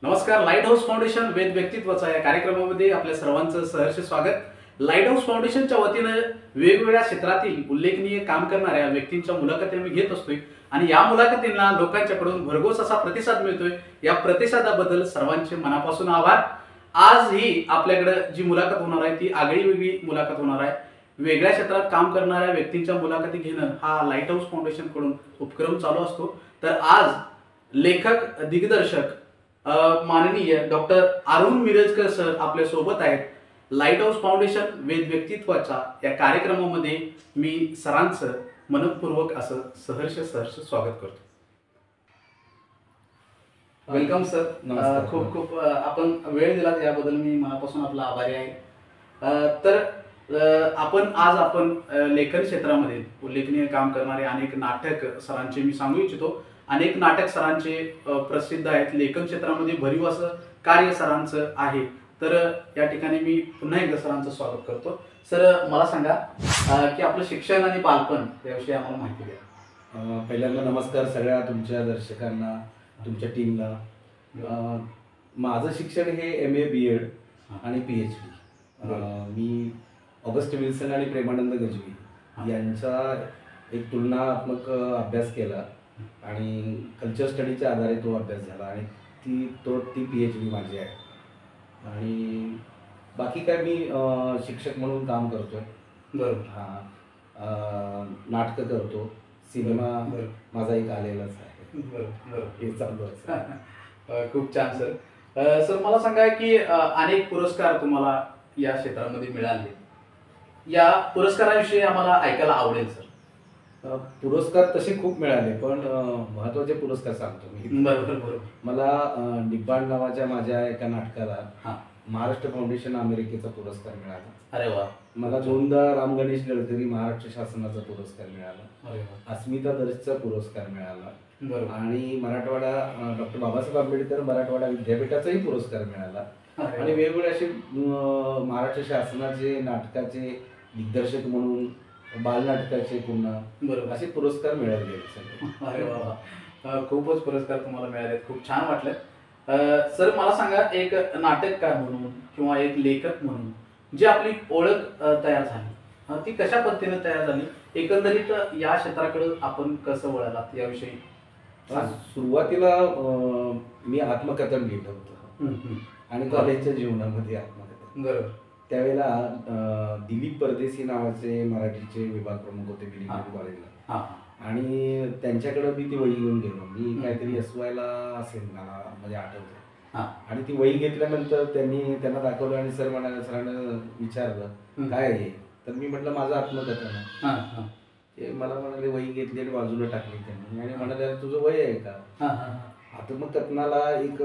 नमस्कार. Light house foundation वेद व्यक्तित्वाचा या कार्यक्रमामध्ये आपल्या सर्वांचं सहर्ष स्वागत. लाईट हाऊस फाउंडेशनच्या वतीनं वेगवेगळ्या क्षेत्रातील उल्लेखनीय काम करणाऱ्या व्यक्तींच्या मुलाखती आम्ही घेत असतोय आणि या मुलाखतींना लोकांच्याकडून भरघोस असा प्रतिसाद मिळतोय. या प्रतिसादाबद्दल सर्वांचे मनापासून आभार. आज ही आपल्याकडे जी मुलाखत होणार आहे ती आगळी वेगळी मुलाखत होणार आहे. वेगळ्या क्षेत्रात काम करणाऱ्या व्यक्तींच्या मुलाखती घेणं हा लाईट हाऊस फाउंडेशन कडून उपक्रम चालू असतो. तर आज लेखक दिग्दर्शक माननीय डॉक्टर अरुण मिरजकर सर आपल्या सोबत आहेत. लाईट हाऊस फाउंडेशन वेद व्यक्तित्वाच्या या कार्यक्रमामध्ये मी सरांचं मनपूर्वक असं सहर्ष स्वागत करतो. Welcome sir. खूप खूप आपण वेळ दिलात याबद्दल मी मनापासून आपला आभारी आहे. तर आपण लेखन क्षेत्रामध्ये उल्लेखनीय काम करणारे अनेक नाटक सरांचे मी सांगू इच्छितो. अनेक नाटक सरांचे प्रसिद्ध आहेत. लेखन क्षेत्रामध्ये भरीव असं कार्य सरांचं आहे. तर या ठिकाणी मी पुन्हा एकदा सरांचं स्वागत करतो. सर मला सांगा की आपलं शिक्षण आणि बालपण याविषयी आम्हाला माहिती द्या. पहिल्यांदा नमस्कार सगळ्या तुमच्या दर्शकांना, तुमच्या टीमला. माझं शिक्षण हे MA BEd आणि PhD. मी ऑगस्ट विल्सन आणि प्रेमानंद गजवी यांचा एक तुलनात्मक अभ्यास केला आणि कल्चर स्टडीच्या आधारे तो अभ्यास झाला आणि ती PhD माझी आहे. आणि बाकी काय मी शिक्षक म्हणून काम करतोय. बरोबर. नाटकं करतो. सिनेमा माझा एक आलेलाच आहे. बरोबर. हे चालू आहे. खूप छान सर. सर मला सांगा की अनेक पुरस्कार तुम्हाला या क्षेत्रामध्ये मिळाले. या पुरस्काराविषयी आम्हाला ऐकायला आवडेल सर. पुरस्कार तसे खूप मिळाले पण महत्वाचे पुरस्कार सांगतो मी. बरोबर. मला निब्बाण नावाच्या माझ्या एका नाटकाला महाराष्ट्र फाउंडेशन अमेरिकेचा पुरस्कार मिळाला. अरे वा. मला 2दा राम गणेश गडकरी महाराष्ट्र शासनाचा पुरस्कार मिळाला. अस्मिता दर्शचा पुरस्कार मिळाला आणि मराठवाडा डॉक्टर बाबासाहेब आंबेडकर मराठवाडा विद्यापीठाचाही पुरस्कार मिळाला. आणि वेगवेगळे असे महाराष्ट्र शासनाचे नाटकाचे दिग्दर्शक म्हणून बालनाटकाचे पुन्हा असे पुरस्कार मिळाले सगळे. अरे वा. खूपच पुरस्कार तुम्हाला मिळाले. खूप छान वाटलं. सर मला सांगा एक नाटककार म्हणून किंवा एक लेखक म्हणून जी आपली ओळख तयार झाली ती कशा पद्धतीने तयार झाली. एकंदरीत या क्षेत्राकडे आपण कसं वळालात याविषयी. सुरुवातीला मी आत्मकथन लिहिलं होतं आणि कॉलेजच्या जीवनामध्ये आत्मकथन. बरोबर. त्यावेळेला दिलीप परदेशी नावाचे मराठीचे विभाग प्रमुख होते बिलिंग कॉलेजला आणि त्यांच्याकडे मी ती वही घेऊन गेलो. मी काहीतरी SY ला असेल मला म्हणजे आठवतं. आणि ती वही घेतल्यानंतर त्यांना दाखवलं आणि सरांना विचारलं काय आहे. तर मी म्हटलं माझं आत्मकथन आहे. ते मला म्हणाले वही घेतली आणि बाजूला टाकली त्यांनी आणि म्हणाले तुझं वय आहे का. आत्मकथनाला एक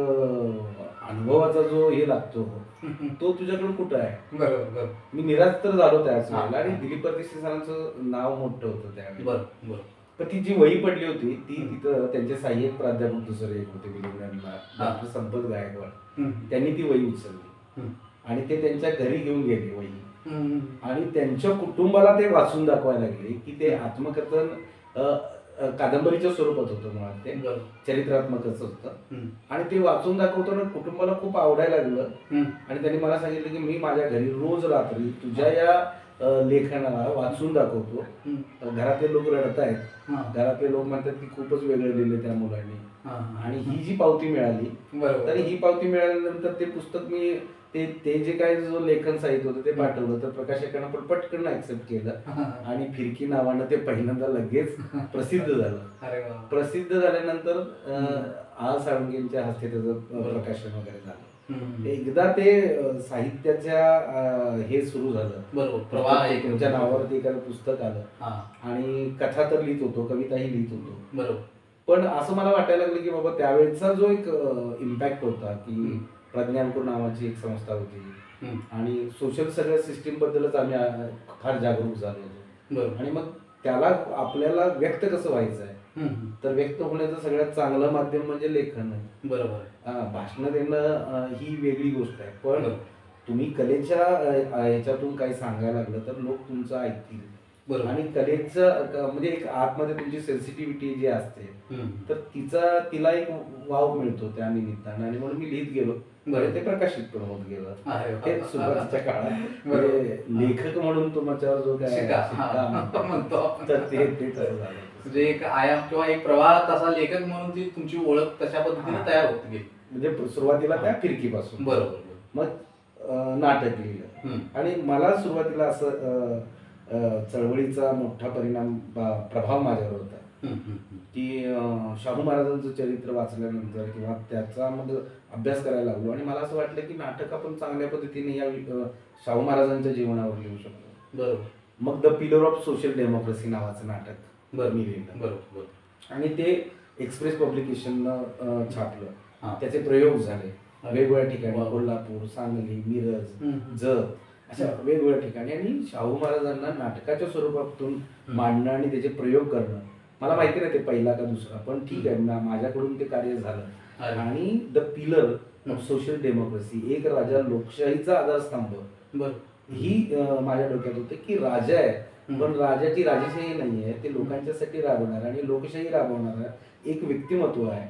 अनुभवाचा जो हे लागतो तो तुझ्याकडे कुठं आहे. बरोबर. मी निराश तर झालो त्याच वेळेला आणि दिलीप परदेशी सरांचं नाव मोठं होतं त्यावेळी. बरोबर. पण ती जी वही पडली होती ती तिथं त्यांचे सहाय्यक प्राध्यापक दुसरे एक होते विलिंग्डनला डॉक्टर संपत गायकवाड. त्यांनी ती वही उचलली आणि ते त्यांच्या घरी घेऊन गेले वही आणि त्यांच्या कुटुंबाला ते वाचून दाखवायला लागले की ते आत्मकथन कादंबरीच्या स्वरूपात होतं. मुळात ते चरित्रात्मकच होतं आणि ते वाचून दाखवताना कुटुंबाला खूप आवडायला लागलं आणि त्यांनी मला सांगितलं की मी माझ्या घरी रोज रात्री तुझ्या या लेखनाला वाचून दाखवतो. घरातले लोक रडतायत. घरातले लोक म्हणतात की खूपच वेगळं लिहिलं त्या मुलांनी. आणि ही जी पावती मिळाली तर ही पावती मिळाल्यानंतर ते पुस्तक मी ते जे काय जो लेखन साहित्य होतं ते पाठवलं तर प्रकाशकांना पण पटकन ऍक्सेप्ट केलं आणि फिरकी नावानं ते पहिल्यांदा लगेच प्रसिद्ध झालं. प्रसिद्ध झाल्यानंतर साळुंखेंच्या हस्ते त्याचं प्रकाशन वगैरे झालं. एकदा ते साहित्याच्या हे सुरू झालं. बरोबर. तुमच्या नावावरती एखादं पुस्तक आलं आणि कथा तर लिहित होतो, कविताही लिहित होतो. बरोबर. पण असं मला वाटायला लागलं की बाबा त्यावेळेचा जो एक इम्पॅक्ट होता की प्रज्ञानपूर नावाची एक संस्था होती आणि सोशल सगळ्या सिस्टीम बद्दलच आम्ही फार जागरूक झालो होतो. आणि मग त्याला आपल्याला व्यक्त कसं व्हायचं आहे तर व्यक्त होण्याचं सगळ्यात चांगलं माध्यम म्हणजे लेखन आहे. बरोबर. भाषण देणं ही वेगळी गोष्ट आहे पण तुम्ही कलेच्या ह्याच्यातून काही सांगायला लागलं तर लोक तुमचं ऐकतील. बरोबर. आणि कलेचं म्हणजे एक आतमध्ये तुमची सेन्सिटिव्हिटी जी असते तर तिला एक वाव मिळतो त्या निमित्तानं, आणि म्हणून मी लिहित गेलो. ते प्रकाशित पण होत गेलं. हे सुरुवातीच्या काळात म्हणजे लेखक म्हणून तुमच्यावर जो काय म्हणतो तर ते तसं झालं. म्हणजे एक आयाम किंवा एक प्रवाह तसा लेखक म्हणून ती तुमची ओळख तशा पद्धतीने तयार होत गेली. म्हणजे सुरुवातीला त्या फिरकीपासून बरोबर. मग नाटक लिहिलं. आणि मला सुरुवातीला असं चळवळीचा मोठा प्रभाव माझ्यावर होता की शाहू महाराजांचं चरित्र वाचल्यानंतर किंवा त्याच्यामध्ये अभ्यास करायला लागलो, आणि मला असं वाटलं की नाटक आपण चांगल्या पद्धतीने या शाहू महाराजांच्या जीवनावर लिहू शकतो. बरोबर. मग the pillar of social democracy नावाचं नाटक मी लिहिलं. बरोबर. आणि ते एक्सप्रेस पब्लिकेशननं छापलं. त्याचे प्रयोग झाले वेगवेगळ्या ठिकाणी, कोल्हापूर, सांगली, मिरज, जत अशा वेगवेगळ्या ठिकाणी. आणि शाहू महाराजांना नाटकाच्या स्वरूपातून मांडणं आणि त्याचे प्रयोग करणं, मला माहिती नाही ते पहिला का दुसरा, पण ठीक आहे माझ्याकडून ते कार्य झालं. आणि the pillar of social democracy, एक राजा लोकशाहीचा आधारस्तंभ, ही माझ्या डोक्यात होते की राजा आहे पण राजाची राजशाही नाहीये, ते लोकांच्यासाठी राबवणार आणि लोकशाही राबवणारा एक व्यक्तिमत्व आहे.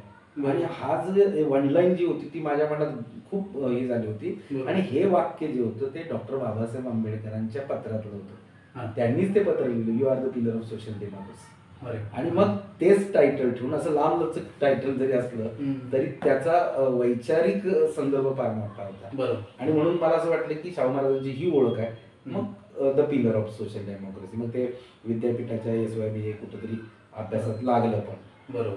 आणि हा जे वनलाईन जी होती ती माझ्या मनात खूप हे झाली होती. आणि हे वाक्य जे होतं ते डॉक्टर बाबासाहेब आंबेडकरांच्या पत्रातलं होतं. त्यांनीच ते पत्र लिहिलं, you are the pillar of social democracy. आणि मग तेच टायटल ठेवून, असं लांब लचक टायटल जरी असलं तरी त्याचा वैचारिक संदर्भ फार मोठा होता. आणि म्हणून मला असं वाटलं की शाहू महाराजांची ही ओळख आहे, मग the pillar of social democracy. मग ते विद्यापीठाच्या SYBA कुठेतरी अभ्यासात लागलं पण.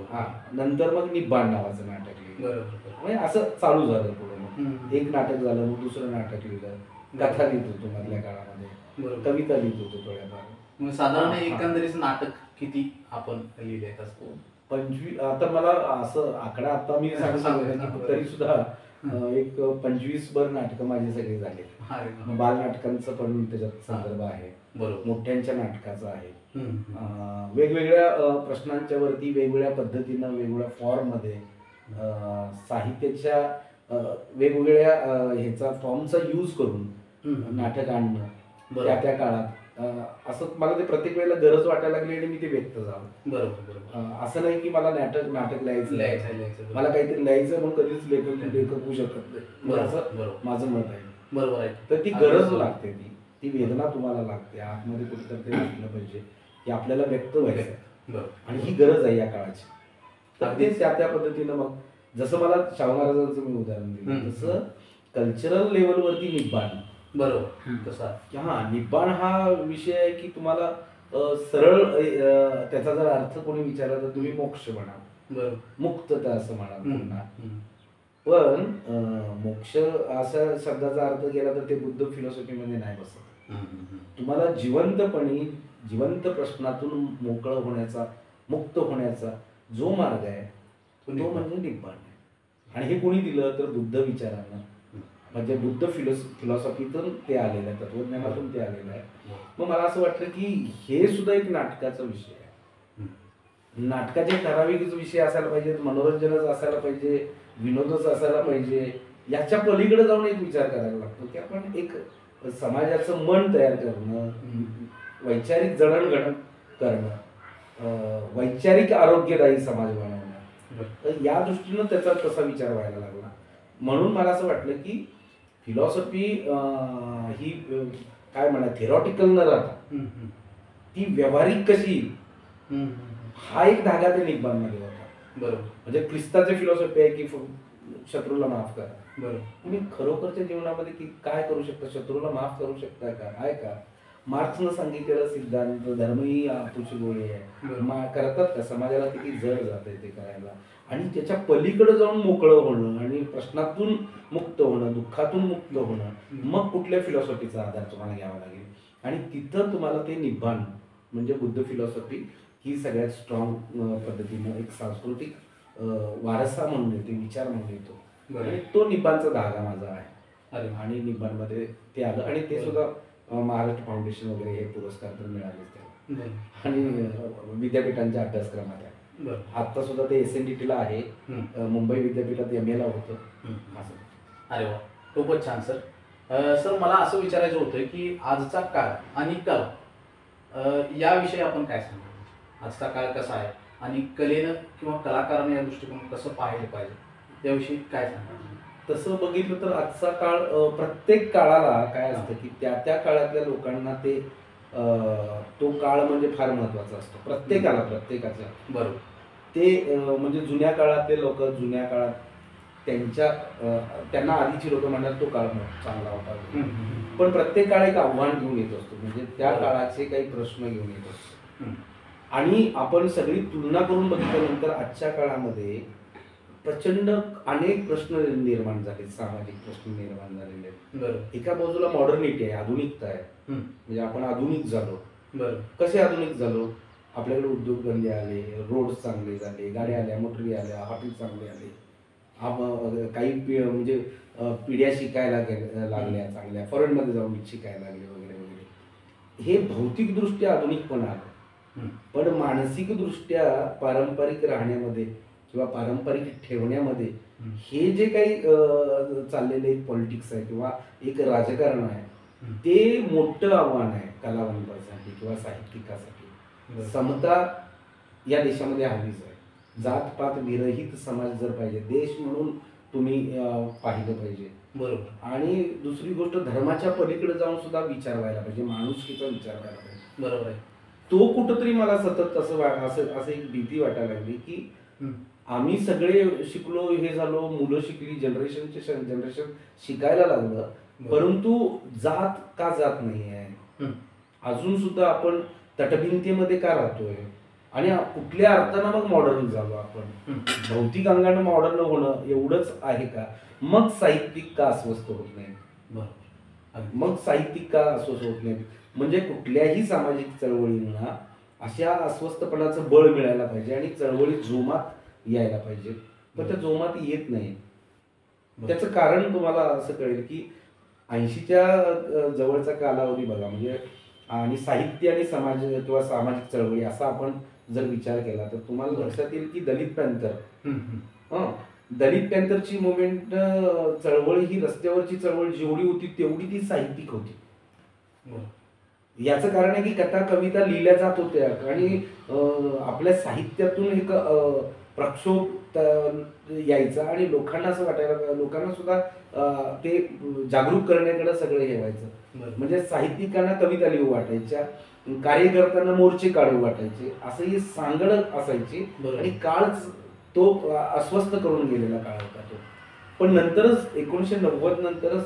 हा, नंतर मग निब्बाण नावाचं नाटक लिहिलं. म्हणजे असं चालू झालं पुढे. मग एक नाटक झालं, मग दुसरं नाटक लिहिलं, कथा लिहित होतो मधल्या काळामध्ये, कविता लिहित होतो थोड्याफार. साधारण एकंदरीत नाटक किती आपण लिहिले? 25. आता मला असं आकडा आता मी सांगतो तरी सुद्धा एक 25 भर नाटकं माझी सगळी झाले. बाल नाटकांचं पण त्याच्यात संदर्भ आहे, मोठ्यांच्या नाटकाचा आहे. वेगवेगळ्या प्रश्नांच्या वरती वेगवेगळ्या पद्धतीनं वेगवेगळ्या फॉर्म मध्ये साहित्याच्या वेगवेगळ्या ह्याचा फॉर्मचा यूज करून नाटक आणणं त्या काळात, असं मला ते प्रत्येक वेळेला गरज वाटायला लागली आणि मी ते व्यक्त झालो. बरोबर. असं नाही की मला नाटक लिहायचं, मला काहीतरी लिहायचं म्हणून कधीच लेखक होऊ शकत नाही, असं माझं मत आहे. बरोबर आहे. तर ती गरज लागते, ती वेदना तुम्हाला लागते आतमध्ये, कुठेतरी ते वाटलं पाहिजे की आपल्याला व्यक्त व्हायचं, आणि ही गरज आहे या काळाची. तर ते त्या पद्धतीनं मग जसं मला शाहू महाराजांचं मी उदाहरण दिलं तसं कल्चरल लेवलवरती निब्बाण. बरोबर. तसा निब्बाण हा विषय आहे की तुम्हाला सरळ त्याचा जर अर्थ कोणी विचारला तर तुम्ही मोक्ष म्हणा, मुक्तता असं म्हणा पुन्हा. पण मोक्ष असा शब्दाचा अर्थ केला तर ते बुद्ध फिलॉसॉफीमध्ये नाही बसत. तुम्हाला जिवंत प्रश्नातून मोकळं होण्याचा, मुक्त होण्याचा जो मार्ग आहे तो म्हणजे निब्बाण आहे. आणि हे कोणी दिलं तर बुद्ध विचारानं, म्हणजे बुद्ध फिलॉसॉफीतून ते आलेलं आहे, तत्वज्ञानातून ते आलेलं आहे. मग मला असं वाटलं की हे सुद्धा एक नाटकाचा विषय आहे. नाटकाचे ठराविक विषय असायला पाहिजे, मनोरंजनच असायला पाहिजे, विनोदच असायला पाहिजे. याच्या पलीकडे जाऊन एक विचार करायला लागतो की आपण एक समाजाचं मन तयार करणं, वैचारिक जडणघडण करणं, वैचारिक आरोग्यदायी समाज बनवणं. तर या दृष्टीनं त्याचा तसा विचार व्हायला लागला. म्हणून मला असं वाटलं की फिलॉसॉफी ही काय म्हणा थेरॉटिकल न राहता ती व्यावहारिक कशी, हा एक धागा त्या निब्बाणमध्ये होता. बरोबर. म्हणजे ख्रिस्ताची फिलॉसॉफी आहे की शत्रूला माफ करा. बरोबर. तुम्ही खरोखरच्या जीवनामध्ये की काय करू शकता, शत्रूला माफ करू शकता का, आहे का? मार्क्सनं सांगितलेला सिद्धांत धर्मही आपुची गोळी आहे, करतात का? समाजाला किती जड जाते ते करायला. आणि त्याच्या पलीकडे जाऊन मोकळं होणं आणि प्रश्नातून मुक्त होणं, दुःखातून मुक्त होणं, मग कुठल्या फिलॉसॉफीचा आधार तुम्हाला घ्यावा लागेल. आणि तिथं तुम्हाला ते निब्बाण म्हणजे बुद्ध फिलॉसॉफी ही सगळ्यात स्ट्रॉंग पद्धतीनं एक सांस्कृतिक वारसा म्हणून येते, विचार म्हणून येतो. आणि तो निब्बाणचा धागा माझा आहे. आणि निब्बाणमध्ये ते आलं आणि ते सुद्धा महाराष्ट्र फाउंडेशन वगैरे हे पुरस्कार तर मिळाले त्याला. आणि विद्यापीठांच्या अभ्यासक्रमात आहे. आता सुद्धा ते SNDT ला आहे, मुंबई विद्यापीठात MA ला होतं. अरे वा, खूपच छान सर. सर मला असं विचारायचं होतं की आजचा काळ आणि काळ याविषयी आपण काय सांगतो? आजचा काळ कसा आहे आणि कलेनं किंवा कलाकाराने या दृष्टिकोन कसं पाहायला पाहिजे याविषयी काय सांगतो? तसं बघितलं तर आजचा काळ प्रत्येक काळाला काय असतं की त्या त्या काळातल्या लोकांना ते तो काळ म्हणजे फार महत्वाचा असतो प्रत्येकाच्या. बरोबर. ते म्हणजे जुन्या काळातले लोक जुन्या काळात त्यांना आधीची लोक म्हणतात तो काळ चांगला होता. पण प्रत्येक काळ एक आव्हान घेऊन येत असतो, म्हणजे त्या काळाचे काही प्रश्न घेऊन येत असतो. आणि आपण सगळी तुलना करून बघितल्यानंतर आजच्या काळामध्ये प्रचंड अनेक प्रश्न निर्माण झाले, सामाजिक प्रश्न निर्माण झालेले आहेत. एका बाजूला मॉडर्निटी आहे, आधुनिकता आहे, म्हणजे आपण आधुनिक झालो. कसे आधुनिक झालो? आपल्याकडे उद्योगधंदे आले, रोड चांगले झाले, गाड्या आल्या, मोटरी आल्या, हॉटेल चांगले आले, काही म्हणजे पिढ्या शिकायला लागल्या चांगल्या, फॉरेनमध्ये जाऊन शिकायला लागले वगैरे वगैरे. हे भौतिकदृष्ट्या आधुनिकपण आलं, पण मानसिकदृष्ट्या पारंपरिक राहण्यामध्ये किंवा पारंपरिक ठेवण्यामध्ये हे जे काही चाललेले पॉलिटिक्स आहे किंवा एक राजकारण आहे ते मोठं आव्हान आहे कलावंतांसाठी किंवा साहित्यिकासाठी. समता या देशामध्ये हवीच आहे. जातपात विरहित समाज जर पाहिजे, देश म्हणून तुम्ही पाहिलं पाहिजे. बरोबर. आणि दुसरी गोष्ट, धर्माच्या पलीकडे जाऊन सुद्धा विचार व्हायला पाहिजे, माणुसकीचा विचार व्हायला पाहिजे. बरोबर आहे. तो कुठंतरी मला सतत असं एक भीती वाटायला लागली की आम्ही सगळे शिकलो, हे झालो, मुलं शिकली, जनरेशन शिकायला लागलं, परंतु जात का जात नाही आहे? अजून सुद्धा आपण तटभिंतीमध्ये का राहतोय? आणि कुठल्या अर्थानं मग मॉडर्न झालो आपण? भौतिक अंगानं मॉडर्न होणं एवढंच आहे का? मग साहित्यिक का अस्वस्थ होत नाही? मग साहित्यिक का अस्वस्थ होत नाही? म्हणजे कुठल्याही सामाजिक चळवळींना अशा अस्वस्थपणाचं बळ मिळायला पाहिजे आणि चळवळी जोमात यायला पाहिजे, पण त्या जोमात येत नाही. त्याचं कारण तुम्हाला असं कळेल की 80च्या जवळचा कालावधी बघा, म्हणजे आणि साहित्य आणि समाज किंवा सामाजिक चळवळी असा आपण जर विचार केला तर तुम्हाला लक्षात येईल की दलित पॅन्थरची मुवमेंट चळवळ ही रस्त्यावरची चळवळ जेवढी होती तेवढी ती साहित्यिक होती. याचं कारण आहे की कथा कविता लिहिल्या जात होत्या आणि आपल्या साहित्यातून एक प्रक्षोभ यायचा आणि लोकांना असं वाटायला, लोकांना सुद्धा ते जागरूक करण्याकडे सगळं हे व्हायचं. म्हणजे साहित्यिकांना कविता लिहू वाटायच्या, कार्यकर्त्यांना मोर्चे काढू वाटायचे, असं ही सांगड असायची. आणि काळ तो अस्वस्थ करून गेलेला काळ होता तो. पण नंतरच 1990 नंतरच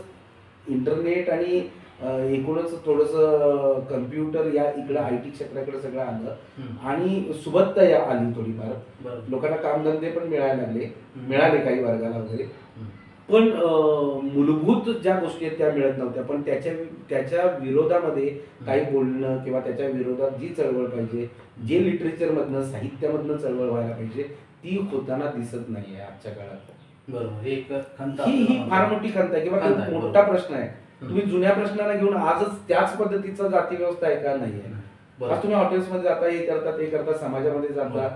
इंटरनेट आणि एकूणच थोडंसं कम्प्युटर या इकडं IT क्षेत्राकडे सगळं आलं आणि सुबत्ता आली थोडीफार, लोकांना कामधंदे पण मिळाले काही वर्गाला वगैरे. पण मूलभूत ज्या गोष्टी आहेत त्या मिळत नव्हत्या. पण त्याच्या विरोधामध्ये काही बोलणं किंवा त्याच्या विरोधात जी चळवळ पाहिजे, जे लिटरेचरमधनं साहित्यामधनं चळवळ व्हायला पाहिजे, ती होताना दिसत नाहीये आजच्या काळात. बरोबर. ही फार मोठी खंत आहे किंवा मोठा प्रश्न आहे. तुम्ही जुन्या प्रश्नाला घेऊन आजच त्याच पद्धतीचं जाती व्यवस्था आहे का? नाहीये. आज तुम्ही हॉटेल्समध्ये जाता, हे करता ते करता, समाजामध्ये जाता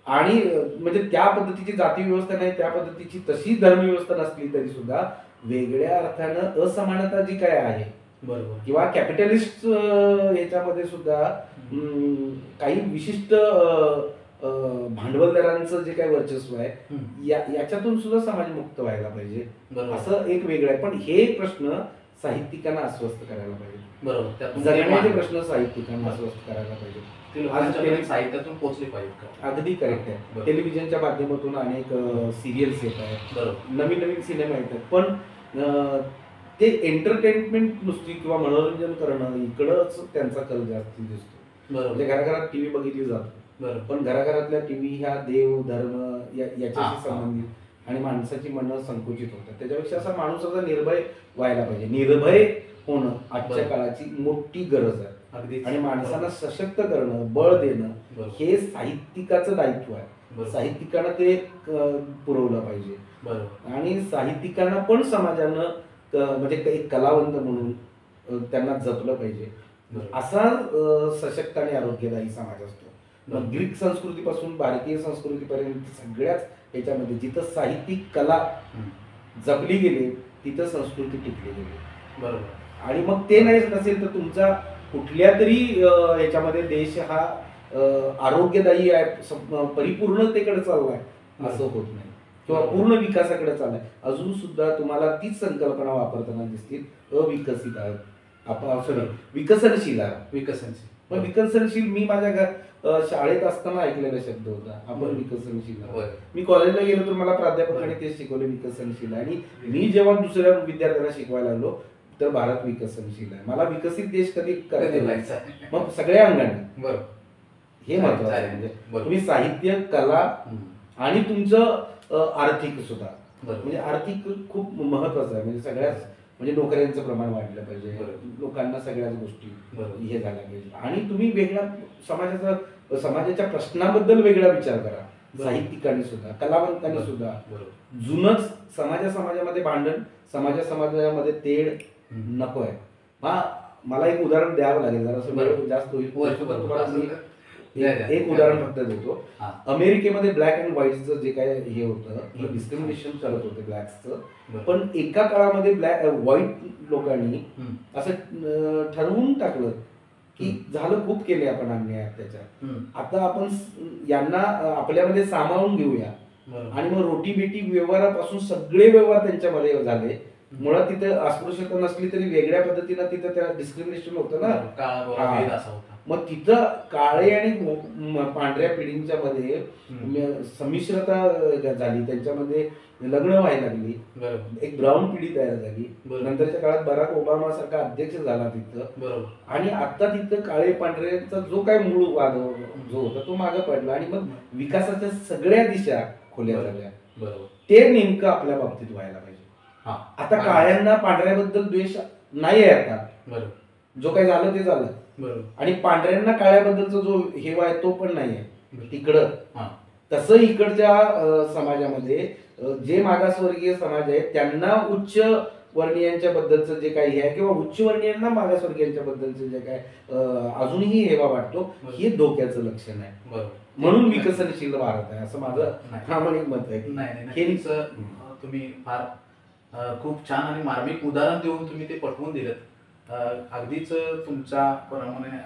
आणि म्हणजे त्या पद्धतीची जाती व्यवस्था नाही, त्या पद्धतीची तशी धर्म व्यवस्था नसली तरी सुद्धा वेगळ्या अर्थानं असमानता जी काय आहे, बरोबर, किंवा कॅपिटलिस्ट ह्याच्यामध्ये सुद्धा काही विशिष्ट भांडवलदारांचं जे काही वर्चस्व आहे याच्यातून सुद्धा समाज मुक्त व्हायला पाहिजे, असं एक वेगळं आहे. पण हे प्रश्न साहित्यिकांना अस्वस्थ करायला पाहिजे. बरोबर. जगण्याचे प्रश्न साहित्यिकांना अस्वस्थ करायला पाहिजे. साहित्यातून पोहोचले पाहिजे. अगदी करेक्ट आहे. टेलिव्हिजनच्या माध्यमातून अनेक सिरियल्स येत आहेत, नवीन नवीन सिनेमा येत आहेत, पण ते एंटरटेनमेंट नुसती किंवा मनोरंजन करणं इकडंच त्यांचा कल जास्त दिसतो. म्हणजे घराघरात टीव्ही बघितली जातो, पण घराघरातल्या टीव्ही ह्या देव धर्म याच्याशी संबंधित आणि माणसाची मनं संकुचित होतात. त्याच्यापेक्षा असा माणूस असा निर्भय व्हायला पाहिजे. निर्भय होणं आजच्या काळाची मोठी गरज आहे आणि माणसाला सशक्त करणं, बळ देणं हे साहित्यिकाचं दायित्व आहे. साहित्यिकांना ते पुरवलं पाहिजे आणि साहित्यिकांना पण समाजानं म्हणजे एक कलावंत म्हणून त्यांना जपलं पाहिजे. असा सशक्त आणि आरोग्यदायी समाज असतो. ग्रीक संस्कृतीपासून भारतीय संस्कृतीपर्यंत सगळ्याच याच्यामध्ये जिथं साहित्यिक कला जपली गेली तिथं संस्कृती टिकली गेली. बरोबर. आणि मग ते नाही नसेल तर तुमचा कुठल्या तरी ह्याच्यामध्ये देश हा आरोग्यदायी आहे, परिपूर्णतेकडे चाललाय असं होत नाही, किंवा पूर्ण विकासाकडे चाललाय. अजून सुद्धा तुम्हाला तीच संकल्पना वापरताना दिसतील, अविकसित आहेत आपण, सॉरी विकसनशील आहे. विकसनशील. पण विकसनशील मी माझ्या शाळेत असताना ऐकलेला शब्द होता, आपण विकसनशील. मी कॉलेजला गेलो तर मला प्राध्यापकाने तेच शिकवले, विकसनशील. आणि मी जेव्हा दुसऱ्या विद्यार्थ्यांना शिकवायला लागलो तर भारत विकसनशील आहे. मला विकसित देश कधी करायचा, मग सगळ्या अंगाने. बरोबर. हे महत्वाचं आहे. म्हणजे तुम्ही साहित्य, कला आणि तुमचं आर्थिक सुद्धा, म्हणजे आर्थिक खूप महत्वाचं आहे. म्हणजे सगळ्याच, म्हणजे नोकऱ्यांचं प्रमाण वाढलं पाहिजे, लोकांना सगळ्याच गोष्टी हे झाल्या पाहिजे. आणि तुम्ही वेगळ्या समाजाच्या प्रश्नाबद्दल वेगळा विचार करा, साहित्यिकांनी सुद्धा, कलावंतांनी सुद्धा. जुनच समाजामध्ये भांडण, समाजामध्ये तेढ नको आहे. मला एक उदाहरण द्यावं लागेल, जरा जास्त होईल. एक उदाहरण फक्त देतो. अमेरिकेमध्ये ब्लॅक अँड व्हाईटचं जे काय हे होतं, डिस्क्रिमिनेशन करत होते ब्लॅक्सचं, पण एका काळामध्ये व्हाईट लोकांनी असं ठरवून टाकलं की झालं, खूप केले आपण अन्याय अत्याचार, आता आपण यांना आपल्यामध्ये सामावून घेऊया. आणि मग रोटी बेटी व्यवहारापासून सगळे व्यवहार त्यांच्यामध्ये झाले. मुळात तिथे अस्पृश्यता नसली तरी वेगळ्या पद्धतीनं तिथं त्याला डिस्क्रिमिनेशन होतं ना. मग तिथं काळे आणि पांढऱ्या पिढींच्या मध्ये संमिश्रता झाली, त्यांच्यामध्ये लग्न व्हायला लागली, एक ब्राऊन पिढी तयार झाली. नंतरच्या काळात बराक ओबामा सारखा अध्यक्ष झाला तिथं. आणि आता तिथं काळे पांढऱ्यांचा जो काय मूळ वाद जो होता तो मागे पडला, आणि मग विकासाच्या सगळ्या दिशा खुल्या झाल्या. ते नेमकं आपल्या बाबतीत व्हायला पाहिजे. आता काळ्यांना पांढऱ्याबद्दल द्वेष नाही आहे आता, जो काही झालं ते झालं. आणि पांढऱ्यांना काळ्याबद्दलचा जो हेवा आहे तो पण नाहीये तिकडं. तसं इकडच्या समाजामध्ये जे मागासवर्गीय समाज आहे त्यांना उच्च वर्णीयांच्या बद्दलचं जे काही आहे, किंवा उच्च वर्णीयांना मागासवर्गीयांच्या बद्दलचं जे काय अजूनही हेवा वाटतो, हे धोक्याचं लक्षण आहे. म्हणून विकसनशील भारत आहे असं माझं प्रामाणिक मत आहे. हे तुम्ही फार खूप छान आणि मार्मिक उदाहरण देऊन तुम्ही ते पटवून दिलं. अगदीच तुमच्या प्रमाणे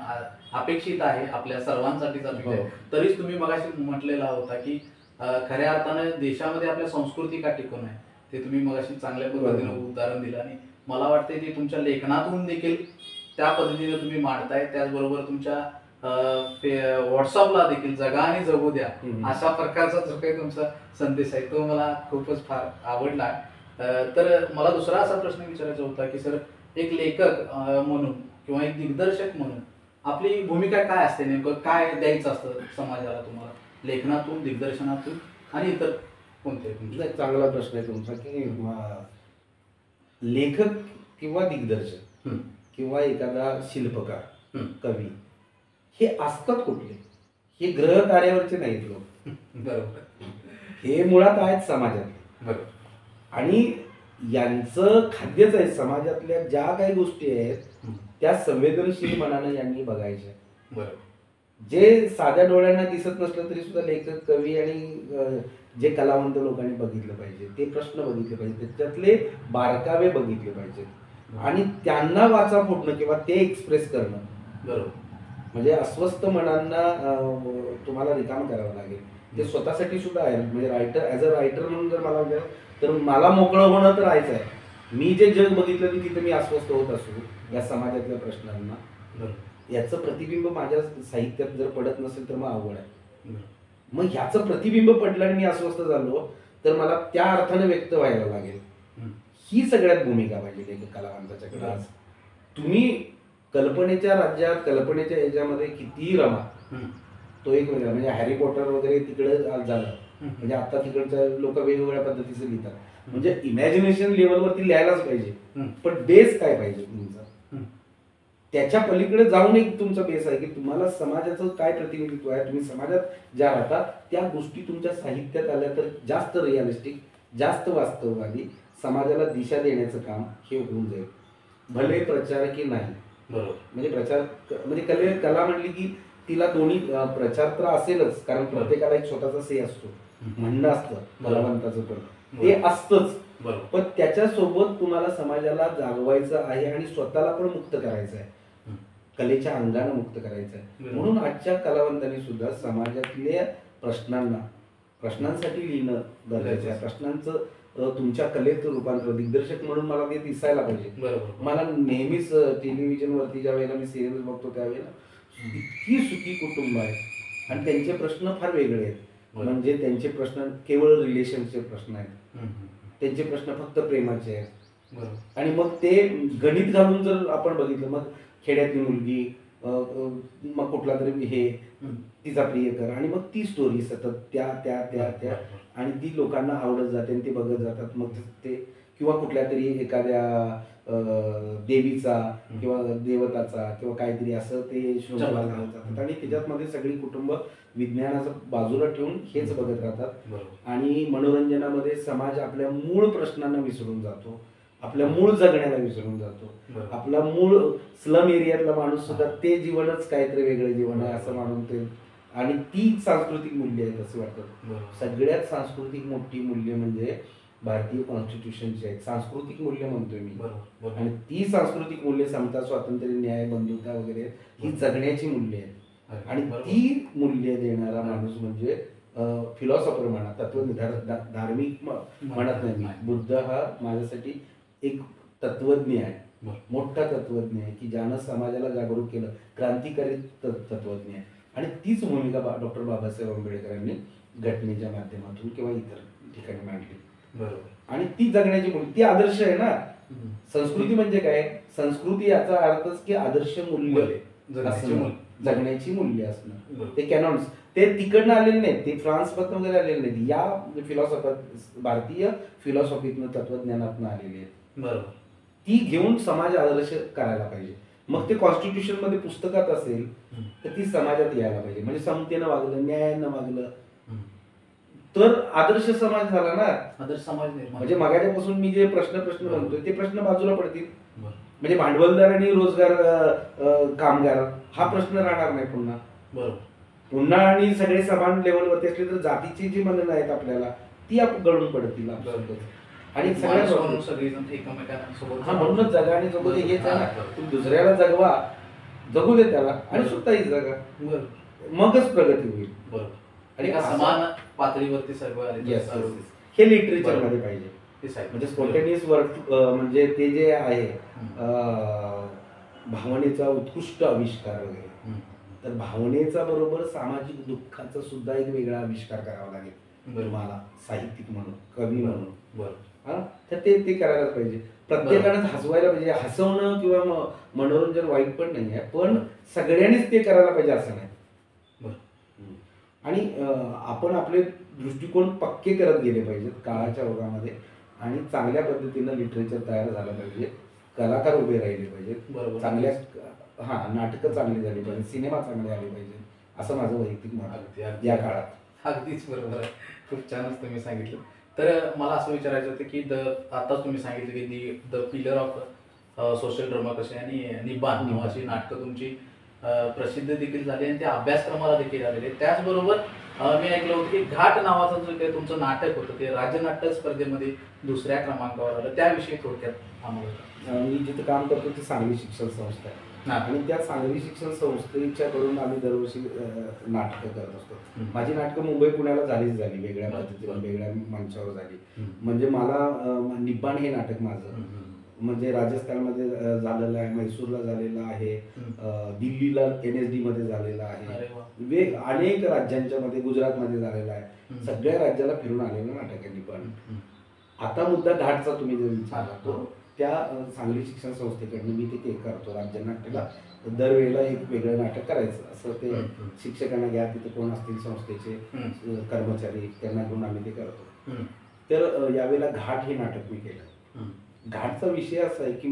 अपेक्षित आहे आपल्या सर्वांसाठीच अपेक्षित. तरीच तुम्ही मगाशी म्हटलेला होता की खऱ्या अर्थानं देशामध्ये आपल्या संस्कृती का टिकून आहे ते तुम्ही मगाशी चांगल्या पद्धतीनं उदाहरण दिलं. आणि मला वाटतं की तुमच्या लेखनातून देखील त्या पद्धतीने तुम्ही मांडताय. त्याचबरोबर तुमच्या व्हॉट्सअपला देखील जगा आणि जगू द्या अशा प्रकारचा जो काही तुमचा संदेश आहे तो मला खूपच फार आवडला. तर मला दुसरा असा प्रश्न विचारायचा होता की सर, एक लेखक म्हणून किंवा एक दिग्दर्शक म्हणून आपली भूमिका काय असते, नेमकं काय द्यायचं असतं समाजाला तुम्हाला लेखनातून, दिग्दर्शनातून आणि इतर कोणते? चांगला प्रश्न आहे तुमचा की लेखक किंवा दिग्दर्शक किंवा एखादा शिल्पकार, कवी हे असतात कुठले? हे ग्रह ताऱ्यावरचे नाहीत लोक. बरोबर. हे मुळात आहेत समाजात. बरोबर. आणि यांचं खाद्यच आहे. समाजातल्या ज्या काही गोष्टी आहेत त्या संवेदनशील मनानं यांनी बघायच्या. बरोबर. जे साध्या डोळ्यांना दिसत नसलं तरी सुद्धा लेखक, कवी आणि जे कलावंत लोकांनी बघितलं पाहिजे, ते प्रश्न बघितले पाहिजे, त्याच्यातले बारकावे बघितले पाहिजेत आणि त्यांना वाचा फुटणं किंवा ते एक्सप्रेस करणं. बरोबर. म्हणजे अस्वस्थ मनांना तुम्हाला रिकाम करावं लागेल. ते स्वतःसाठी सुद्धा आहे. म्हणजे रायटर, ॲज अ रायटर म्हणून जर मला तर मला मोकळं होणं तर आहेच आहे. मी जे जग बघितलं की तिथे मी अस्वस्थ होत असू या समाजातल्या प्रश्नांना, याचं प्रतिबिंब माझ्या साहित्यात जर पडत नसेल तर मग अवघड आहे. मग ह्याचं प्रतिबिंब पडलं आणि मी अस्वस्थ झालो तर मला त्या अर्थाने व्यक्त व्हायला लागेल. ही सगळ्यात भूमिका पाहिजे लेखक कलावंताच्याकडे. आज तुम्ही कल्पनेच्या राज्यात, कल्पनेच्या याच्यामध्ये कितीही रमा, तो एक वेगळा. म्हणजे हॅरी पॉटर वगैरे तिकडे झालं, म्हणजे आता तिकडच्या लोक वेगवेगळ्या पद्धतीचे लिहितात. म्हणजे इमॅजिनेशन लेवलवरती लिहायलाच पाहिजे, पण बेस काय पाहिजे तुमचा, त्याच्या पलीकडे जाऊन एक तुमचा बेस आहे की तुम्हाला समाजाचं काय प्रतिनिधित्व आहे, तुम्ही समाजात ज्या राहता त्या गोष्टी तुमच्या साहित्यात आल्या तर जास्त रिअलिस्टिक, जास्त वास्तववादी, समाजाला दिशा देण्याचं काम हे होऊन जाईल. भले प्रचार की नाही. बरोबर. म्हणजे प्रचार म्हणजे कला म्हणली की तिला दोन्ही प्रचार तर असेलच, कारण प्रत्येकाला एक स्वतःचा से असतो, म्हणणं असतं कलावंताचं पण ते असतंच. पण त्याच्यासोबत तुम्हाला समाजाला जागवायचं आहे आणि स्वतःला पण मुक्त करायचं आहे. कलेच्या अंगानं मुक्त करायचं आहे. म्हणून आजच्या कलावंतांनी सुद्धा समाजातल्या प्रश्नांसाठी लिहिणं गरजेचं आहे. प्रश्नांचं तुमच्या कलेत रूपांतर, दिग्दर्शक म्हणून मला ते दिसायला पाहिजे. मला नेहमीच टेलिव्हिजनवरती ज्या वेळेला मी सिरियल बघतो त्यावेळेला इतकी सुखी कुटुंब आहे आणि त्यांचे प्रश्न फार वेगळे आहेत. म्हणजे त्यांचे प्रश्न केवळ रिलेशनचे प्रश्न आहेत, त्यांचे प्रश्न फक्त प्रेमाचे आहेत. आणि मग ते गणित घालून जर आपण बघितलं, मग खेड्यातली मुलगी, मग कुठला तरी हे तिचा प्रियकर, आणि मग ती स्टोरी सतत त्या त्या त्या त्या आणि ती लोकांना आवडत जाते आणि ते बघत जातात. मग ते किंवा कुठल्या तरी एखाद्या देवीचा किंवा देवताचा किंवा काहीतरी असं ते शृंखला घालत जातात आणि त्याच्यामध्ये सगळी कुटुंब विज्ञानाचं बाजूला ठेवून हेच बघत राहतात. आणि मनोरंजनामध्ये समाज आपल्या मूळ प्रश्नांना विसरून जातो, आपल्या मूळ जगण्याला विसरून जातो. आपला मूळ स्लम एरियातला माणूस सुद्धा ते जीवनच काहीतरी वेगळं जीवन आहे असं मानून ते, आणि ती सांस्कृतिक मूल्य आहेत असं वाटतं. सगळ्यात सांस्कृतिक मोठी मूल्य म्हणजे भारतीय कॉन्स्टिट्यूशनची आहेत, सांस्कृतिक मूल्य म्हणतोय मी. आणि ती सांस्कृतिक मूल्य समता, स्वातंत्र्य, न्याय, बंधुता वगैरे ही जगण्याची मूल्य आहेत. आणि ती मूल्य देणारा माणूस म्हणजे फिलॉसॉफर म्हणा, धार्मिक म्हणत नाही मी. बुद्ध हा माझ्यासाठी एक तत्वज्ञ आहे, मोठा तत्वज्ञ आहे की ज्यानं समाजाला जागरूक केलं, क्रांतिकारी तत्वज्ञ आहे. आणि तीच भूमिका डॉक्टर बाबासाहेब आंबेडकरांनी घटनेच्या माध्यमातून किंवा इतर ठिकाणी मांडली. आणि ती जगण्याची मूल्य, ती आदर्श आहे ना. संस्कृती म्हणजे काय? संस्कृती याचा अर्थच की आदर्श मूल्य, जगण्याची मूल्य असणं. ते कॅनॉन्स ते तिकडनं आलेले नाहीत, ते फ्रान्समधून वगैरे आलेले नाहीत, या फिलॉसॉफर भारतीय फिलॉसॉफीतनं, तत्वज्ञानातनं आलेले आहेत. ती घेऊन समाज आदर्श करायला पाहिजे. मग ते कॉन्स्टिट्यूशन मध्ये पुस्तकात असेल तर ती समाजात यायला पाहिजे. म्हणजे समतेनं वागलं, न्यायानं वागलं तर आदर्श समाज झाला ना. आदर्श समाज म्हणजे मगाच्यापासून मी जे प्रश्न म्हणतोय ते प्रश्न बाजूला पडतील. म्हणजे भांडवलदार आणि रोजगार कामगार हा प्रश्न राहणार नाही पुन्हा. पुन्हा आणि सगळे समान लेवलवरती असले तर जातीची जी बंधनं आहेत आपल्याला ती गळून पडतील. आणि सगळ्या सगळेजण एकमेकांसोबत, हा म्हणूनच जगा आणि जगू दे हेच आहे ना. तुम्ही दुसऱ्याला जगवा, जगू दे त्याला, आणि स्वतःही जगा, मगच प्रगती होईल. आणि समान पातळीवरती सर्व हे लिटरेचर मध्ये पाहिजे. म्हणजे स्पॉन्टेनियस वर्क म्हणजे ते जे आहे भावनेचा उत्कृष्ट आविष्कार वगैरे, तर भावनेचा बरोबर सामाजिक दुःखाचा सुद्धा एक वेगळा आविष्कार करावा लागेल मला, साहित्यिक म्हणून, कवी म्हणून. तर ते करायलाच पाहिजे. प्रत्येकानं हसवायला पाहिजे. हसवणं किंवा मनोरंजन वाईट पण नाही आहे, पण सगळ्यांनीच ते करायला पाहिजे असं नाही. आणि आपण आपले दृष्टिकोन पक्के करत गेले पाहिजेत काळाच्या ओघामध्ये, आणि चांगल्या पद्धतीनं लिटरेचर तयार झालं पाहिजे, कलाकार उभे राहिले पाहिजेत, चांगल्या नाटकं चांगली झाली पाहिजे, सिनेमा चांगले आले पाहिजे, असं माझं वैयक्तिक मत आहे या काळात. अगदीच बरोबर आहे. खूप छानच तुम्ही सांगितलं. तर मला असं विचारायचं होतं की आताच तुम्ही सांगितलं की the pillar of social drama कसे, आणि निब्बाण नावाची नाटकं तुमची प्रसिद्ध देखील झाली आणि त्या अभ्यासक्रमाला देखील आलेले. त्याचबरोबर मी ऐकलं होतं की घाट नावाचं जे काही तुमचं नाटक होतं ते राज्यनाट्य स्पर्धेमध्ये दुसऱ्या क्रमांकावर आलं. त्याविषयी थोडक्यात आम्हाला. मी जिथं काम करतो ती सांगली शिक्षण संस्था आहे, आणि त्या सांगली शिक्षण संस्थेच्याकडून आम्ही दरवर्षी नाटकं करत असतो. माझी नाटकं मुंबई पुण्याला झाली वेगळ्या पद्धतीने, वेगळ्या मंचावर झाली. म्हणजे मला निब्बाण हे नाटक माझं म्हणजे राजस्थानमध्ये झालेलं आहे, मैसूरला झालेलं आहे, दिल्लीला NSD मध्ये झालेलं आहे, अनेक राज्यांच्या मध्ये, गुजरातमध्ये झालेलं आहे. सगळ्या राज्याला फिरून आलेलं नाटक आहे निब्बाण. आता मुद्दा घाटचा तुम्ही जो विचारला तो त्या सांगली शिक्षण संस्थेकडनं मी ते करतो. राज्यनाट्याला दरवेळेला एक वेगळं नाटक करायचं असं ते शिक्षकांना घ्या, तिथे कोण असतील संस्थेचे कर्मचारी त्यांना घेऊन आम्ही ते करतो. तर यावेळेला घाट हे नाटक मी केलं. घाटचा विषय असा आहे की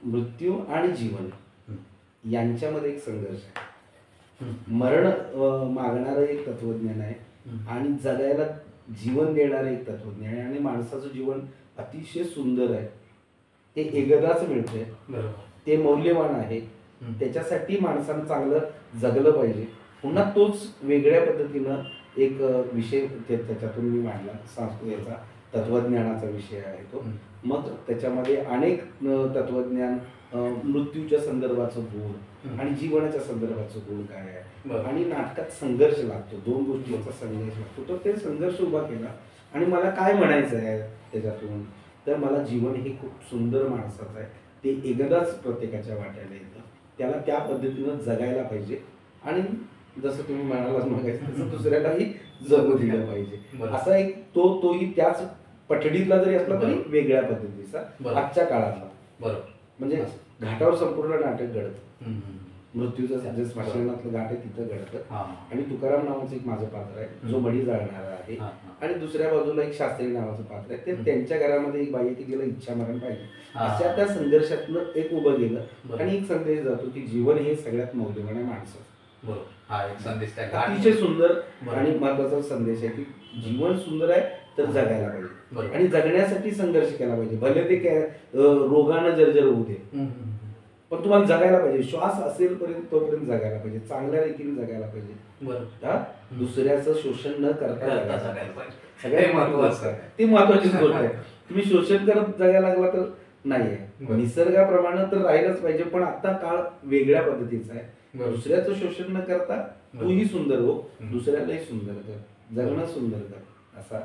मृत्यू आणि जीवन यांच्यामध्ये एक संघर्ष आहे. मरण मागणारं एक तत्वज्ञान आहे आणि जगायला जीवन देणारं एक तत्वज्ञान आहे. आणि माणसाचं जीवन अतिशय सुंदर आहे, ते एकदाच मिळतंय, ते मौल्यवान आहे. त्याच्यासाठी माणसानं चांगलं जगलं पाहिजे. पुन्हा तोच वेगळ्या पद्धतीनं एक विषय त्याच्यातून मी मांडला संस्कृतीचा तत्वज्ञानाचा विषय आहे तो. मग त्याच्यामध्ये अनेक तत्वज्ञान, मृत्यूच्या संदर्भाचं गुण आणि जीवनाच्या संदर्भाचं गुण काय आहे, आणि नाटकात संघर्ष लागतो, 2 गोष्टींचा संघर्ष लागतो. तर ते संघर्ष उभा केला आणि मला काय म्हणायचं आहे त्याच्यातून, तर मला जीवन हे खूप सुंदर माणसाचं आहे, ते एकदाच प्रत्येकाच्या वाट्याला येतं, त्याला त्या पद्धतीनं जगायला पाहिजे आणि जसं तुम्ही म्हणालाच मागायचं तसं दुसऱ्यालाही जगू दिलं पाहिजे. असा एक तोही त्याच पठडीतला जरी असला तरी वेगळ्या पद्धतीचा, आजच्या काळातला. बरोबर. म्हणजे घाटावर संपूर्ण नाटक घडतं, मृत्यूचं जे स्मशानातलं घाट आहे तिथं घडतं. आणि तुकाराम नावाचं एक माझं पात्र आहे जो बडी जाळणारा आहे, आणि दुसऱ्या बाजूला एक शास्त्री नावाचं पात्र आहे, ते त्यांच्या घरामध्ये एक बाई आहे की जिला इच्छा मरण पाहिजे. अशा त्या संघर्षातनं एक उभं गेलं आणि एक संदेश जातो की जीवन हे सगळ्यात मौल्यवान आहे माणसाचं. बरोबर. हा एक संदेश अतिशय सुंदर आणि महत्वाचा संदेश आहे की जीवन सुंदर आहे तर जगायला पाहिजे, आणि जगण्यासाठी संघर्ष केला पाहिजे. भले ते रोगानं जर्जर होऊ दे, पण तुम्हाला जगायला पाहिजे. श्वास असेल पर्यंत तोपर्यंत जगायला पाहिजे, चांगल्या रीतीने जगायला पाहिजे. दुसऱ्याचं शोषण न करता जगायला पाहिजे. सगळ्यात महत्वाचं ती महत्वाची गोष्ट आहे. तुम्ही शोषण करत जगायला लागला तर नाहीये, निसर्गाप्रमाणे तर राहिलंच पाहिजे. पण आता काळ वेगळ्या पद्धतीचा आहे. दुसऱ्याचं शोषण न करता तूही सुंदर हो, दुसऱ्यालाही सुंदर कर, जगणं सुंदर कर. असा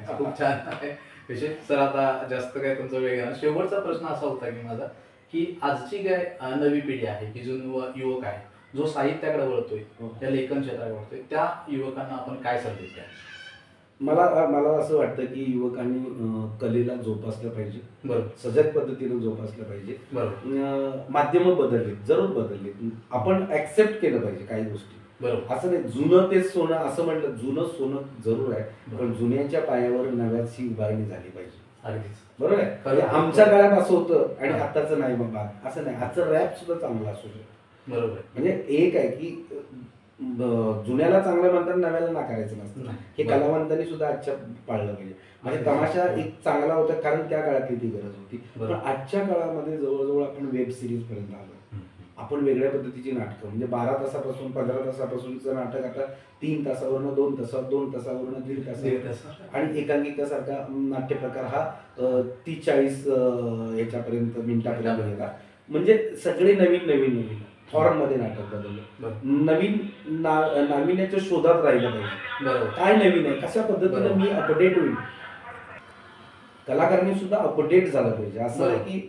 खूप छान आहे विषय सर. आता जास्त काय तुमचा वेळ घेणार, शेवटचा प्रश्न असा होता की माझा, की आजची काय नवी पिढी आहे की जो युवक आहे जो साहित्याकडे वळतोय, त्या लेखन क्षेत्राकडे वळतोय, त्या युवकांना आपण काय संदेश द्या? मला असं वाटतं की युवकांनी कलेला जोपासलं पाहिजे, सजग पद्धतीने जोपासलं पाहिजे. माध्यम बदलले, जरूर बदलले, आपण ऍक्सेप्ट केलं पाहिजे काही गोष्टी. असं नाही जुनं तेच सोनं असं म्हटलं, जुनं सोनं जरूर आहे, पण जुन्याच्या पायावर नव्याची उभारणी झाली पाहिजे. बरोबर आहे. आमच्या काळात असं होतं आणि आताचं नाही बाबा, असं नाही. आजचं रॅप सुद्धा चांगला असू शकतो. बरोबर. म्हणजे एक आहे की जुन्याला चांगलं म्हणतात, नव्याला नाकारायचं नसतं. हे कलावंतांनी सुद्धा आजच्या पाळलं पाहिजे. म्हणजे तमाशा एक चांगला होता कारण त्या काळातली ती गरज होती. पण आजच्या काळामध्ये जवळजवळ आपण वेब सिरीज पर्यंत आलो. आपण वेगळ्या पद्धतीची नाटकं, म्हणजे 12 तासापासून 15 तासापासूनचं नाटक आता 3 तासावरनं 2 तासावर, 2 तासावरनं 1.5 तास, आणि एकांकिकासारखा नाट्य प्रकार हा 30-40 ह्याच्यापर्यंत मिनिटापर्यंत गेला. म्हणजे सगळे नवीन फॉर्म मध्ये नाटक बदललं, नवीन नाविन्याच्या शोधात राहिलं पाहिजे. काय नवीन आहे, कशा पद्धतीने मी अपडेट होईल, कलाकारांनी सुद्धा अपडेट झालं पाहिजे. असं आहे की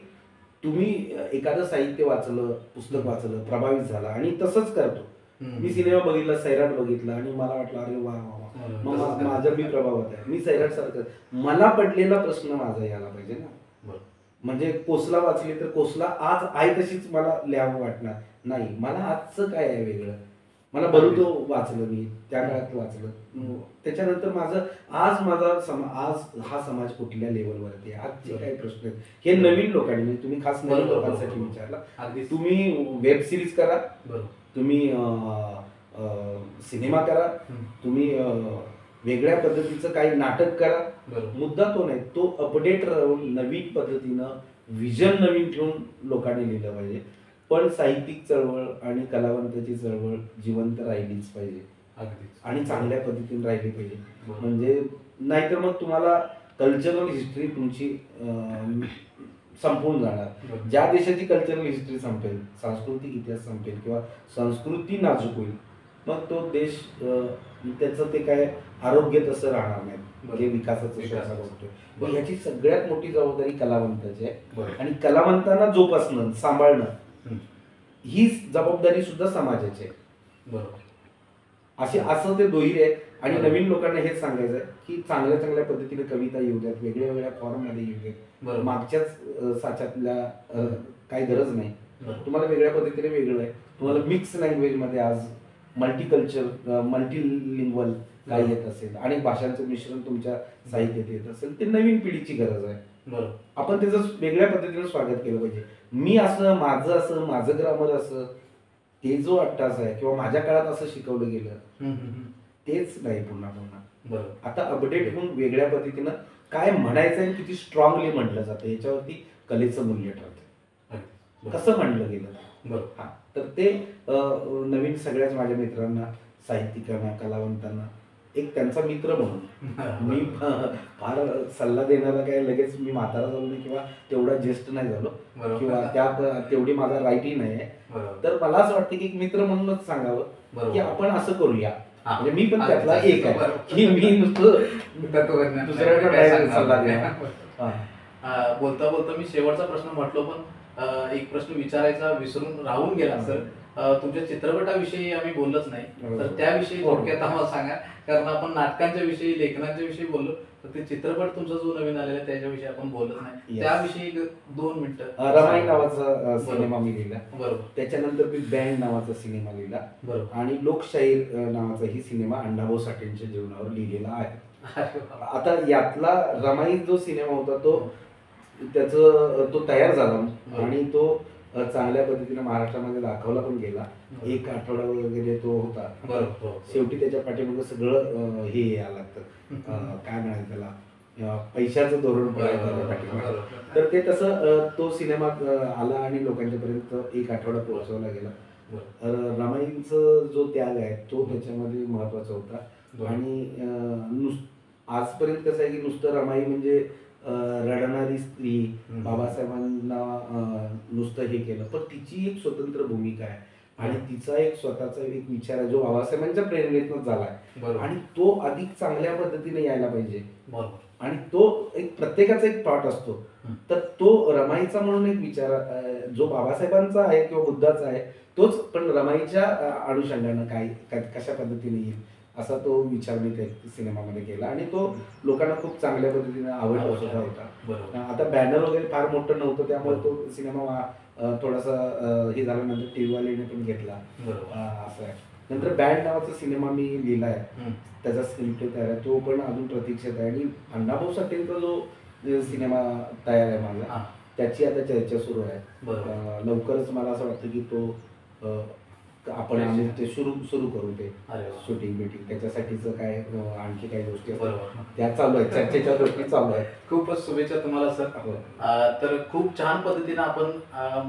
तुम्ही एखादं साहित्य वाचलं, पुस्तक वाचलं, प्रभावित झाला आणि तसंच करतो. मी सिनेमा बघितला, सैराट बघितला आणि मला वाटलं अरे वा वा, मग माझं मी प्रभावित आहे, मी सैराट सारखं. मला पडलेला प्रश्न माझा यायला पाहिजे ना. म्हणजे कोसला वाचली तर कोसला आज आहे तशीच मला लिहावं वाटणार नाही. मला आजचं काय आहे वेगळं, मला बरुतो वाचलं, मी त्या काळात वाचलं, त्याच्यानंतर आज हा समाज कुठल्या लेवलवरती आहे, आजचे काय प्रश्न आहेत, हे नवीन लोकांनी, म्हणजे तुम्ही खास नवीन लोकांसाठी विचारला. तुम्ही वेब सिरीज करा, तुम्ही सिनेमा करा, तुम्ही वेगळ्या पद्धतीचं काही नाटक करा, मुद्दा तो नाही, तो अपडेट राहून नवीन पद्धतीनं विजन नवीन ठेवून लोकांनी लिहिलं पाहिजे. पण साहित्यिक चळवळ आणि कलावंताची चळवळ जिवंत राहिलीच पाहिजे आणि चांगल्या पद्धतीने राहिली पाहिजे. म्हणजे नाहीतर मग तुम्हाला कल्चरल हिस्ट्री तुमची संपून जाणार. ज्या देशाची कल्चरल हिस्ट्री संपेल, सांस्कृतिक इतिहास संपेल किंवा संस्कृती नाजूक होईल, मग तो देश त्याचं ते काय आरोग्य तसं राहणार नाही, जे विकासाचं श्वासा बघतोय. ह्याची सगळ्यात मोठी जबाबदारी कलावंताची आहे आणि कलावंतांना जोपासणं, सांभाळणं ही जबाबदारी सुद्धा समाजाची आहे. बरोबर. असं ते दुहेरी आहे. आणि नवीन लोकांना हेच सांगायचं आहे की चांगल्या पद्धतीने कविता येऊ द्यात, वेगळ्या फॉर्म मध्ये येऊ द्यात, मागच्याच साच्यातल्या काही गरज नाही. तुम्हाला वेगळ्या पद्धतीने वेगळं आहे, तुम्हाला मिक्स लँग्वेज मध्ये आज मल्टीकल्चर, मल्टीलिंग्वल काय येत असेल, अनेक भाषांचं मिश्रण तुमच्या साहित्यात येत असेल, ते नवीन पिढीची गरज आहे. आपण त्याचं वेगळ्या पद्धतीने स्वागत केलं पाहिजे. मी असं, माझं ग्रामर असं, ते जो अट्टास आहे किंवा माझ्या काळात असं शिकवलं गेलं तेच नाही पुन्हा. आता अपडेट होऊन वेगळ्या पद्धतीनं काय म्हणायचं आणि किती स्ट्रॉंगली म्हटलं जातं याच्यावरती कलेचं मूल्य ठरतं, कसं म्हणलं गेलं. हा, तर ते नवीन सगळ्याच माझ्या मित्रांना, साहित्यिकांना, कलावंतांना एक त्यांचा मित्र म्हणून मी फार सल्ला देणारा काय लगेच मी म्हातारा झालो नाही किंवा तेवढा ज्येष्ठ नाही झालो किंवा त्या तेवढी माझा राईटही नाही आहे. तर मला असं वाटतं की एक मित्र म्हणूनच सांगावं की आपण असं करूया. म्हणजे मी पण त्यातला एक आहे की मी नुसतं दुसऱ्याकडे सल्ला द्या. बोलता बोलता मी शेवटचा प्रश्न म्हटलो पण एक प्रश्न विचारायचा विसरून राहून गेला सर. तुमच्या चित्रपटाविषयी आम्ही बोललोच नाही, तर त्याविषयी थोडक्यात आम्हाला सांगा. कारण आपण नाटकांच्या विषयी लेखनाच्या विषयी बोललो, तर ते चित्रपट तुमचा जो नवीन आलेला आहे त्याच्याविषयी आपण बोलत नाही. त्याविषयी 2 मिनिटं. रमाई नावाचा सिनेमा मी लिहिला. बरोबर. त्याच्यानंतर मी बँड नावाचा सिनेमा लिहिला. बरोबर. आणि लोकशाहीर नावाचा ही सिनेमा अण्णाभाऊ साठेंच्या जीवनावर लिहिलेला आहे. आता यातला रमाई जो सिनेमा होता तो तयार झाला आणि तो चांगल्या पद्धतीने महाराष्ट्रामध्ये दाखवला पण गेला. 1 आठवडा वगैरे तो होता. शेवटी त्याच्या पाठीमागे सगळं हे यायला लागतं, काय म्हणायचं त्याला, पैशाचं धोरण पाठीमागे. तर ते तसं तो सिनेमा आला आणि लोकांच्या पर्यंत 1 आठवडा पोहोचवला गेला. रमाईंचा जो त्याग आहे तो त्याच्यामध्ये महत्वाचा होता. आणि आजपर्यंत कसं आहे की नुसतं रमाई म्हणजे रडणारी स्त्री, बाबासाहेबांना नुसतं हे केलं, पण तिची एक स्वतंत्र भूमिका आहे आणि तिचा एक स्वतःचा एक विचार आहे जो बाबासाहेबांच्या प्रेरणेतून झालाय आणि तो अधिक चांगल्या पद्धतीने यायला पाहिजे. आणि तो एक प्रत्येकाचा एक थॉट असतो, तर तो रमाईचा म्हणून एक विचार जो बाबासाहेबांचा आहे किंवा बुद्धाचा आहे तोच, पण रमाईच्या अनुषंगानं काय कशा पद्धतीने येईल असा तो विचार मी त्या सिनेमामध्ये केला आणि तो लोकांना खूप चांगल्या पद्धतीने आवडला सुद्धा होता. आता बॅनर वगैरे फार मोठं नव्हतं त्यामुळे तो सिनेमा थोडासा हे झाल्यानंतर टीव्ही वाल्याने पण घेतला असं आहे. नंतर बँड नावाचा सिनेमा मी लिहिला आहे, त्याचा स्क्रिप्ट तयार आहे, तो पण अजून प्रतीक्षेत आहे. आणि अण्णाभाऊ साठेंचा जो सिनेमा तयार आहे माझा, त्याची आता चर्चा सुरू आहे. लवकरच मला असं वाटतं की तो आपण आम्ही ते सुरू करू ते शूटिंग बिटिंग. त्याच्यासाठीच काय आणखी काही गोष्टी त्या चालू आहेत, चर्चेच्या गोष्टी चालू आहेत. खूपच शुभेच्छा तुम्हाला सर. तर खूप छान पद्धतीने आपण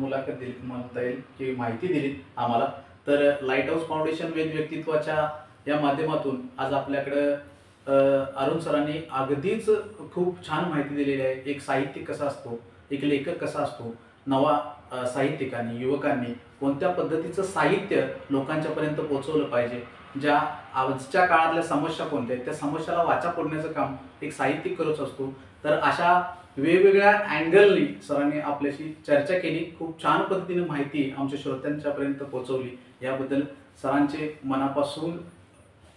मुलाखत दिली म्हणता येईल की माहिती दिली आम्हाला. तर लाईट हाऊस फाउंडेशन वेद व्यक्तित्वाच्या या माध्यमातून आज आपल्याकडं अरुण सरांनी अगदीच खूप छान माहिती दिलेली आहे. एक साहित्यिक कसा असतो, एक लेखक कसा असतो, नवा साहित्यिकांनी युवकांनी कोणत्या पद्धतीचं साहित्य लोकांच्या पर्यंत पोहोचवलं पाहिजे, ज्या आजच्या काळातल्या समस्या कोणत्या आहेत त्या समस्याला वाचा फोडण्याचं काम एक साहित्यिक करत असतो. तर अशा वेगवेगळ्या अँगलनी सरांनी आपल्याशी चर्चा केली, खूप छान पद्धतीने माहिती आमच्या श्रोत्यांच्या पर्यंत पोहोचवली. याबद्दल सरांचे मनापासून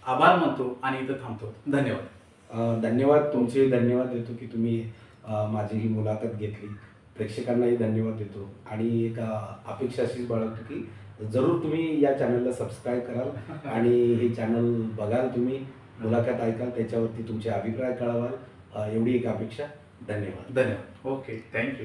आभार मानतो आणि इथं थांबतो. धन्यवाद. धन्यवाद. तुमचे धन्यवाद देतो की तुम्ही माझी ही मुलाखत घेतली. प्रेक्षकांनाही धन्यवाद देतो आणि एक अपेक्षा अशीच बाळगतो की जरूर तुम्ही या चॅनलला सबस्क्राईब कराल आणि हे चॅनल बघाल, तुम्ही मुलाखत ऐकाल, त्याच्यावरती तुमचे अभिप्राय कळवाल, एवढी एक अपेक्षा. धन्यवाद. Okay, thank you.